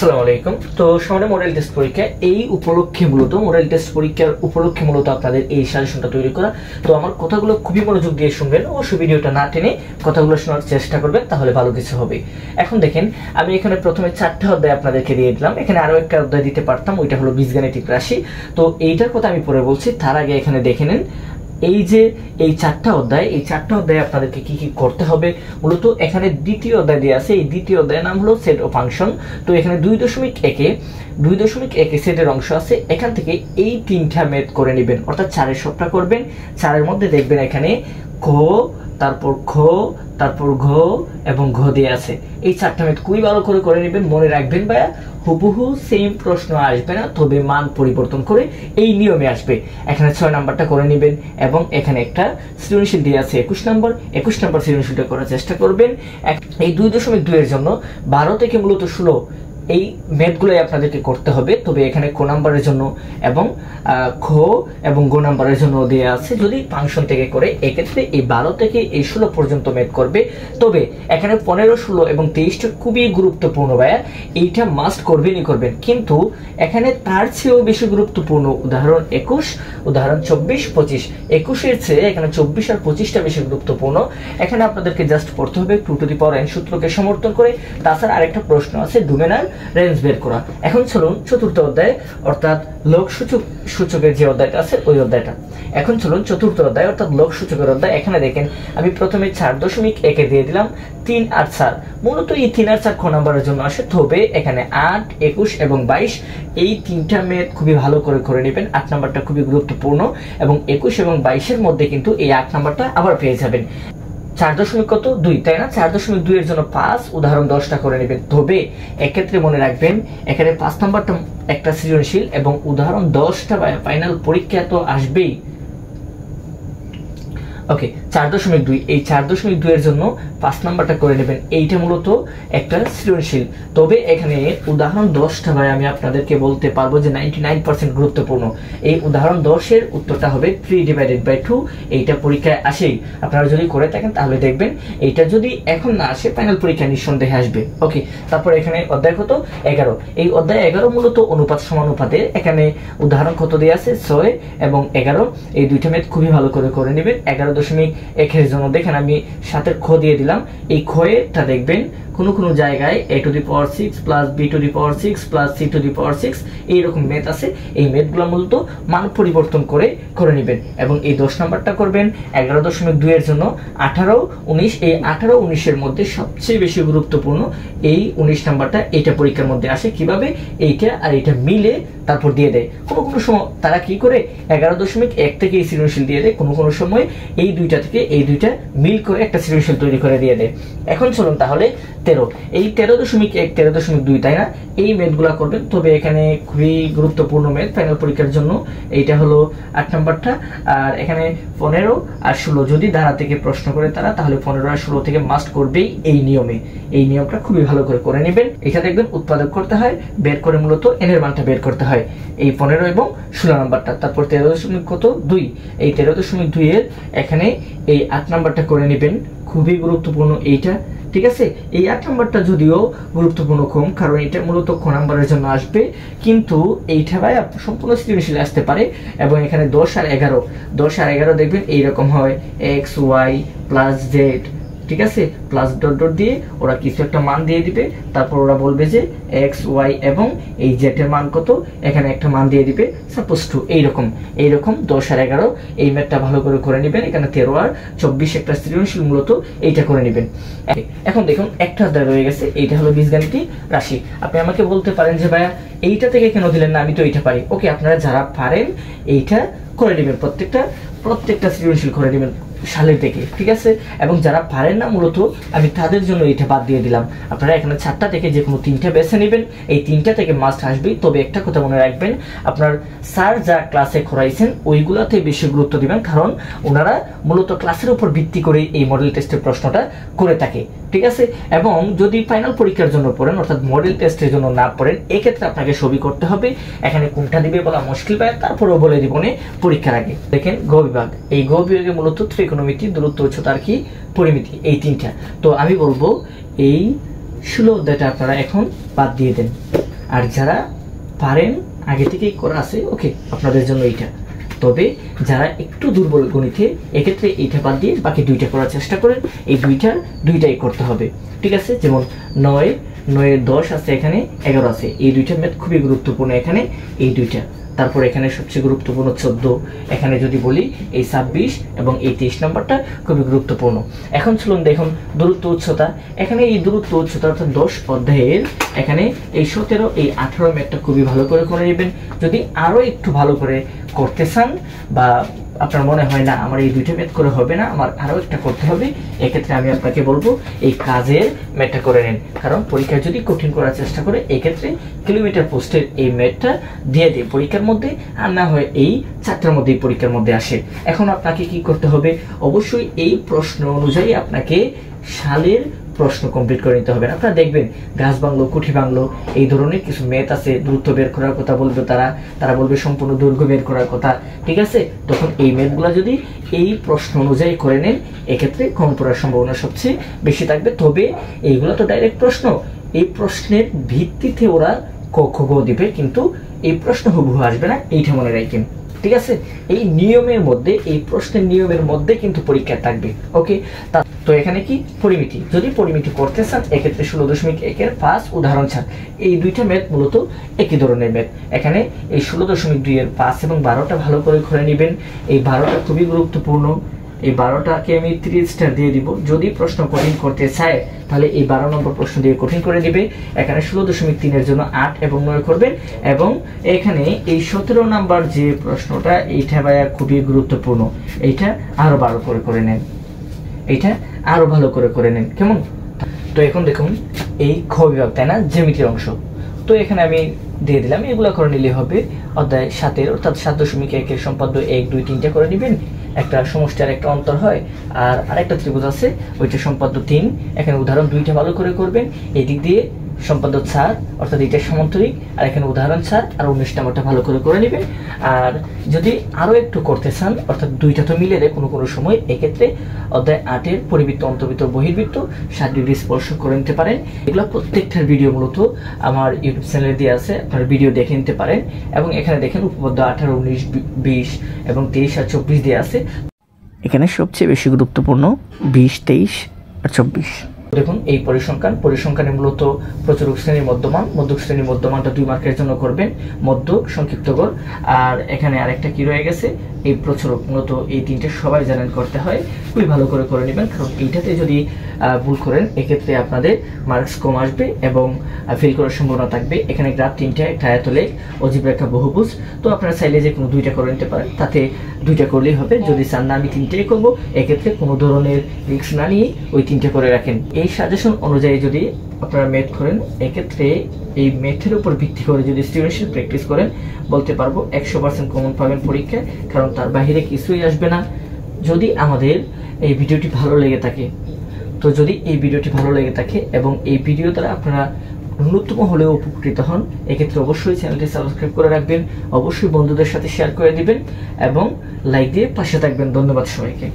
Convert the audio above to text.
আসসালামু আলাইকুম। তো সামনে মডেল টেস্ট পরীক্ষা, এই উপলক্ষে মূলত মডেল টেস্ট পরীক্ষার উপলক্ষে মূলত আপনাদের এই সাজেশনটা তৈরি করা। তো আমার কথাগুলো খুবই মনোযোগ দিয়ে শুনবেন, অবশ্যই ভিডিওটা না টেনে কথাগুলো শোনার চেষ্টা করবেন, তাহলে ভালো কিছু হবে। এখন দেখেন, আমি এখানে প্রথমে 4টা অধ্যায় আপনাদেরকে দিয়ে দিলাম, এখানে আরো একটা অধ্যায় দিতে পারতাম, ওইটা হলো বীজগাণিতিক রাশি। তো এইটার কথা আমি পরে বলছি, তার আগে এখানে দেখে নেন এই যে এই 4টা অধ্যায়, এই 4টা অধ্যায় আপনাদেরকে কি কি করতে হবে। মূলত এখানে দ্বিতীয় অধ্যায় দেওয়া আছে, এই দ্বিতীয় অধ্যায়ের নাম হলো সেট ও ফাংশন। তো এখানে 2.1 সেটের অংশ আছে, এখান থেকে এই 3টা ম্যাথ করে নেবেন, অর্থাৎ 4-এর সবটা করবেন। 4-এর মধ্যে দেখবেন এখানে ক, তারপর খ, তারপর ঘ এবং ঘ দিয়ে আছে। এই 4টা ম্যাথ খুবই ভালো করে করে নেবেন। মনে রাখবেন ভাইয়া, হুবহু সেম প্রশ্ন আসবে না, তবে মান পরিবর্তন করে এই নিয়মে আসবে। এখানে 6 নাম্বারটা করে নেবেন এবং এখানে একটা সৃজনশীল দিয়ে আছে 21 নাম্বার সৃজনশীলটা করার চেষ্টা করবেন। এই 2.2 এর জন্য 12 থেকে মূলত 16 এই ম্যাথগুলোই আপনাদেরকে করতে হবে। তবে এখানে ক নাম্বারের জন্য এবং খ এবং গ নাম্বারের জন্য দেওয়া আছে, যদি ফাংশন থেকে করে এক্ষেত্রে এই 12 থেকে এই 16 পর্যন্ত ম্যাথ করবে। তবে এখানে 15, 16 এবং 23টা খুবই গুরুত্বপূর্ণ ভাইয়া, এইটা মাস্ট করবেনই করবেন। কিন্তু এখানে তার চেয়েও বেশি গুরুত্বপূর্ণ উদাহরণ 21, উদাহরণ 24, 25। 21-এর চেয়ে এখানে 24 আর 25টা বেশি গুরুত্বপূর্ণ। এখানে আপনাদেরকে জাস্ট পড়তে হবে 2 টু দি পাওয়ার n সূত্রকে সমর্থন করে। তাছাড়া আরেকটা প্রশ্ন আছে ডোমেনার রেঞ্জ বের করা। এখন চলুন 4র্থ অধ্যায়, অর্থাৎ লোক সূচকের যে অধ্যায়টা আছে ওই অধ্যায়টা। এখন চলুন 4র্থ অধ্যায় অর্থাৎ লোক সূচকের অধ্যায়। এখানে দেখেন আমি প্রথমে 4.1 দিয়ে দিলাম 3 আর 4। মূলত এই 3 আর 4 খ নাম্বারের জন্য আসে, তবে এখানে 8, 21 এবং 22 এই 3টা ম্যাথ খুবই ভালো করে করে নেবেন। 8 নাম্বারটা খুবই গুরুত্বপূর্ণ এবং 21 এবং 22-এর মধ্যে কিন্তু এই 8 নাম্বারটা আবার পেয়ে যাবেন। 4.2 তাই না, 4.2 এর জন্য 5, উদাহরণ 10টা করে নেবেন। তবে এক্ষেত্রে মনে রাখবেন এখানে 5 নাম্বারটা একটা সৃজনশীল এবং উদাহরণ 10টা ফাইনাল পরীক্ষা তো আসবেই। ওকে, 4.2 এই 4.2 এর জন্য 5 নাম্বারটা করে নেবেন, এইটা মূলত একটা সৃজনশীল। তবে এখানে উদাহরণ 10টা ভাই আমি আপনাদেরকে বলতে পারবো যে 99% গুরুত্বপূর্ণ। এই উদাহরণ 10-এর উত্তরটা হবে 3/2। এইটা পরীক্ষায় আসেই, আপনারা যদি করে থাকেন তাহলে দেখবেন এইটা যদি এখন না আসে ফাইনাল পরীক্ষা নিঃসন্দেহে আসবে। ওকে, তারপর এখানে অধ্যায় কত 11। এই অধ্যায় 11 মূলত অনুপাত সমানুপাতে। এখানে উদাহরণ কত দেওয়া আছে 6 এবং 11। এই দুইটা ম্যাথ খুবই ভালো করে করে নেবেন। 11.1 এর জন্য দেখেন আমি 7-এর খ দিয়ে দিলাম। এই খয়েরটা দেখবেন কোনো জায়গায় a⁶ plus b⁶ plus c⁶ এইরকম ম্যাথ আছে। এই ম্যাথগুলো মূলত মান পরিবর্তন করে করে নেবেন এবং এই 10 নাম্বারটা করবেন। 11.2 এর জন্য 18, 19। এই 18, 19-এর মধ্যে সবচেয়ে বেশি গুরুত্বপূর্ণ এই 19 নাম্বারটা। এইটা পরীক্ষার মধ্যে আসে কিভাবে, এইটা আর এইটা মিলে তারপর দিয়ে দেয়। কোনো সময় তারা কি করে 11.1 থেকে এই সৃজনশীল দিয়ে দেয়, কোনো সময় এই দুইটা থেকে এই দুইটা মিল করে একটা সৃজনশীল তৈরি করে দিয়ে দেয়। এখন চলুন তাহলে 13। এই 13.1, 13.2 তাই না, এই ম্যাথগুলা করবেন। তবে এখানে খুবই গুরুত্বপূর্ণ ম্যাথ ফাইনাল পরীক্ষার জন্য। এইটা হলো 8 নাম্বারটা। আর এখানে 15 আর 16 যদি ধারা থেকে প্রশ্ন করে তারা, তাহলে 15 আর 16 থেকে মাস্ট করবেই এই নিয়মে। এই নিয়মটা খুবই ভালো করে করে নেবেন। এটা দেখবেন উৎপাদক করতে হয়, বের করে মূলত n এর মানটা বের করতে হয়, এই 15 এবং 16 নাম্বারটা। তারপর 13.2, এই 13.2 এর এখানে এই 8 নাম্বারটা করে নেবেন, খুবই গুরুত্বপূর্ণ এইটা। ঠিক আছে, এই 8 নাম্বারটা যদিও গুরুত্বপূর্ণ কম, কারণ এটা মূলত খ নাম্বারের জন্য আসবে, কিন্তু এইটা ভাই সম্পূর্ণ সৃজনশীল আসতে পারে। এবং এখানে 10 আর 11 দেখবেন এইরকম হয় x y প্লাস z। ঠিক আছে, প্লাস ডট ডট দিয়ে ওরা কিছু একটা মান দিয়ে দিবে, তারপর ওরা বলবে যে x y এবং এই z এর মান কত, এখানে একটা মান দিয়ে দিবে সাপোজ 2। এইরকম 10 আর 11 এই ম্যাথটা ভালো করে করে নেবেন। এখানে 13 আর 24 একটা সৃজনশীল মূলত এইটা করে নেবেন। এখন দেখুন একটা অধ্যায় রয়ে গেছে, এইটা হলো বীজগাণিতিক রাশি। আপনি আমাকে বলতে পারেন যে ভাইয়া এইটা থেকে কেন দিলেন না, আমি তো এইটা পারি। ওকে, আপনারা যারা পারেন এইটা করে নেবেন, প্রত্যেকটা সৃজনশীল করে নেবেন সালের থেকে। ঠিক আছে, এবং যারা পারেন না মূলত আমি তাদের জন্য এটা বাদ দিয়ে দিলাম। আপনারা এখানে 4টা থেকে যে কোনো 3টা বেছে নেবেন, এই 3টা থেকে মাস্ট আসবেই। তবে একটা কথা মনে রাখবেন, আপনার স্যার যা ক্লাসে করাইছেন ওইগুলাতে বেশি গুরুত্ব দিবেন, কারণ ওনারা মূলত ক্লাসের উপর ভিত্তি করে এই মডেল টেস্টের প্রশ্নটা করে থাকে। ঠিক আছে, এবং যদি ফাইনাল পরীক্ষার জন্য পড়েন অর্থাৎ মডেল টেস্টের জন্য না পড়েন, এক্ষেত্রে আপনাকে ছবি করতে হবে। এখানে কোনটা দিবে বলা মুশকিল পায়, তারপরেও বলে দিব পরীক্ষার আগে। দেখেন গ বিভাগ, এই গ বিভাগে মূলত ত্রিকোণমিতি, দূরত্ব, উচ্চতা আর কি পরিমিতি, এই 3টা। তো আমি বলবো এই 16 অধ্যায়টা আপনারা এখন বাদ দিয়ে দেন। আর যারা পারেন আগে থেকেই করা আছে ওকে আপনাদের জন্য এইটা। তবে যারা একটু দুর্বল গণিতে এক্ষেত্রে এইটা বাদ দিয়ে বাকি দুইটা করার চেষ্টা করেন। এই দুইটাই করতে হবে, ঠিক আছে? যেমন 9 9 10 আছে, এখানে 11 আছে, এই দুইটা ম্যাথ খুবই গুরুত্বপূর্ণ এখানে এই দুইটা। তারপর এখানে সবচেয়ে গুরুত্বপূর্ণ 14, এখানে যদি বলি এই 26 এবং এই 23 নম্বরটা খুবই গুরুত্বপূর্ণ। এখন চলুন দেখুন দূরত্ব উচ্চতা। এখানে এই দূরত্ব উচ্চতা অর্থাৎ 10 অধ্যায়ের এখানে এই 17 এই 18 ম্যাথটা খুবই ভালো করে নেবেন। যদি আরো একটু ভালো করে করতে চান বা আপনার মনে হয় না আমার এই দুইটা ম্যাথ করে হবে না, আমার আরো একটা করতে হবে, এক্ষেত্রে আমি আপনাকে বলবো এই কাজের ম্যাথটা করে নেন। কারণ পরীক্ষায় যদি কঠিন করার চেষ্টা করে এক্ষেত্রে কিলোমিটার পোস্টের এই ম্যাথটা দিয়ে দিই পরীক্ষার মধ্যে, আর না হয় এই 4টার মধ্যেই পরীক্ষার মধ্যে আসে। এখন আপনাকে কি করতে হবে, অবশ্যই এই প্রশ্ন অনুযায়ী আপনাকে সালের প্রশ্ন কমপ্লিট করে নিতে হবে। আপনারা দেখবেন গাছ বাংলো, কুঠি বাংলো, এই ধরনের কিছু ম্যাথ আছে, দূরত্ব বের করার কথা বলবে তারা বলবে সম্পূর্ণ দৈর্ঘ্য বের করার কথা, ঠিক আছে? তখন এই ম্যাথগুলো যদি এই প্রশ্ন অনুযায়ী করে নেন এক্ষেত্রে কম পড়ার সম্ভাবনা সবচেয়ে বেশি থাকবে। তবে এইগুলো তো ডাইরেক্ট প্রশ্ন, এই প্রশ্নের ভিত্তিতে ওরা ক খ গ দিবে, কিন্তু এই প্রশ্ন হুবহু আসবে না, এইটা মনে রাখবেন, ঠিক আছে? এই নিয়মের মধ্যে, এই প্রশ্নের নিয়মের মধ্যে কিন্তু পরীক্ষা থাকবে, ওকে? তো এখানে কি পরিমিতি, যদি পরিমিতি করতে চান এক্ষেত্রে 16.1 5 উদাহরণ ছাড়, এই দুইটা ম্যাথ মূলত একই ধরনের ম্যাথ। এখানে এই 16.2 এর 5 এবং 12টা ভালো করে নেবেন। এই 12টা খুবই গুরুত্বপূর্ণ, এই 12টাকে আমি 3 স্টার দিয়ে দিব। যদি প্রশ্ন কঠিন করতে চায় তাহলে এই 12 নম্বর প্রশ্ন দিয়ে কঠিন করে দিবে। এখানে 16.3 এর জন্য 8 এবং 9 করবেন। এবং এখানে এই 17 নাম্বার যে প্রশ্নটা, এইটা ভাইয়া খুবই গুরুত্বপূর্ণ, এইটা আরো ভালো করে নেন, এইটা আরো ভালো করে নেন, কেমন? তো এখন দেখুন এই খ বিভাগ, তাই না, জ্যামিতির অংশ। তো এখানে আমি দিয়ে দিলাম, এগুলো করে নিলে হবে অধ্যায় 7 অর্থাৎ 7.1 এর সম্পাদ্য 1 2 3টা করে নেবেন। একটা সমষ্টি আর একটা অন্তর হয়, আর আরেকটা ত্রিভুজ আছে ওইটা সম্পাদ্য 3। এখানে উদাহরণ 2টা ভালো করে করবেন। এই দিক দিয়ে সম্পাদ্য 4 অর্থাৎ এটা সমান্তরিক, আর এখানে উদাহরণ 4 আর 19 নাম্বারটা ভালো করে নেবেন। আর যদি আরো একটু করতে চান অর্থাৎ দুইটা তো মিলে দেয় কোনো সময়, এক্ষেত্রে অধ্যায় 8 এর পরিবৃত্ত, অন্তর্বৃত্ত, বহির্বৃত্ত 60 ডিগ্রি স্পর্শ করে নিতে পারেন। এগুলো প্রত্যেকটার ভিডিও মূলত আমার ইউটিউব চ্যানেলে দিয়ে আছে, আপনারা ভিডিও দেখে নিতে পারেন। এবং এখানে দেখেন উপপাদ্য 18 19 20 এবং 23 আর 24 দিয়ে আছে। এখানে সবচেয়ে বেশি গুরুত্বপূর্ণ 20 23 আর 24। দেখুন এই পরিসংখ্যানে মূলত প্রচুরক শ্রেণীর মধ্যমান, মধ্যক শ্রেণীর মধ্যমানটা 2 মার্কের জন্য করবেন, মধ্যক সংক্ষিপ্ত গড়। আর এখানে আরেকটা কি রয়ে গেছে, এই প্রচুরক। মূলত এই 3টে সবাই জানেন করতে হয়, খুবই ভালো করে নেবেন। কারণ এইটাতে যদি ভুল করেন এক্ষেত্রে আপনাদের মার্কস কম আসবে এবং ফেল করার সম্ভাবনা থাকবে। এখানে গ্রাফ 3টা, একটা আয়তলেখ, অজীব রেখা, বহুভুজ। তো আপনারা চাইলে যে কোনো 2টা করে নিতে পারেন, তাতে 2টা করলেই হবে। যদি চান না আমি 3টাই করবো, এক্ষেত্রে কোনো ধরনের রিস্ক না নিয়ে ওই 3টা করে রাখেন। এই সাজেশন অনুযায়ী যদি আপনারা ম্যাথ করেন এক্ষেত্রে এই ম্যাথের উপর ভিত্তি করে যদি সৃজনশীল প্র্যাকটিস করেন বলতে পারবো 100% কমন পাবেন পরীক্ষায়, কারণ তার বাইরে কিছুই আসবে না। যদি আমাদের এই ভিডিওটি ভালো লেগে থাকে, এবং এই ভিডিও দ্বারা আপনারা ন্যূনতম হলেও উপকৃত হন, এক্ষেত্রে অবশ্যই চ্যানেলটি সাবস্ক্রাইব করে রাখবেন, অবশ্যই বন্ধুদের সাথে শেয়ার করে দিবেন এবং লাইক দিয়ে পাশে থাকবেন। ধন্যবাদ সবাইকে।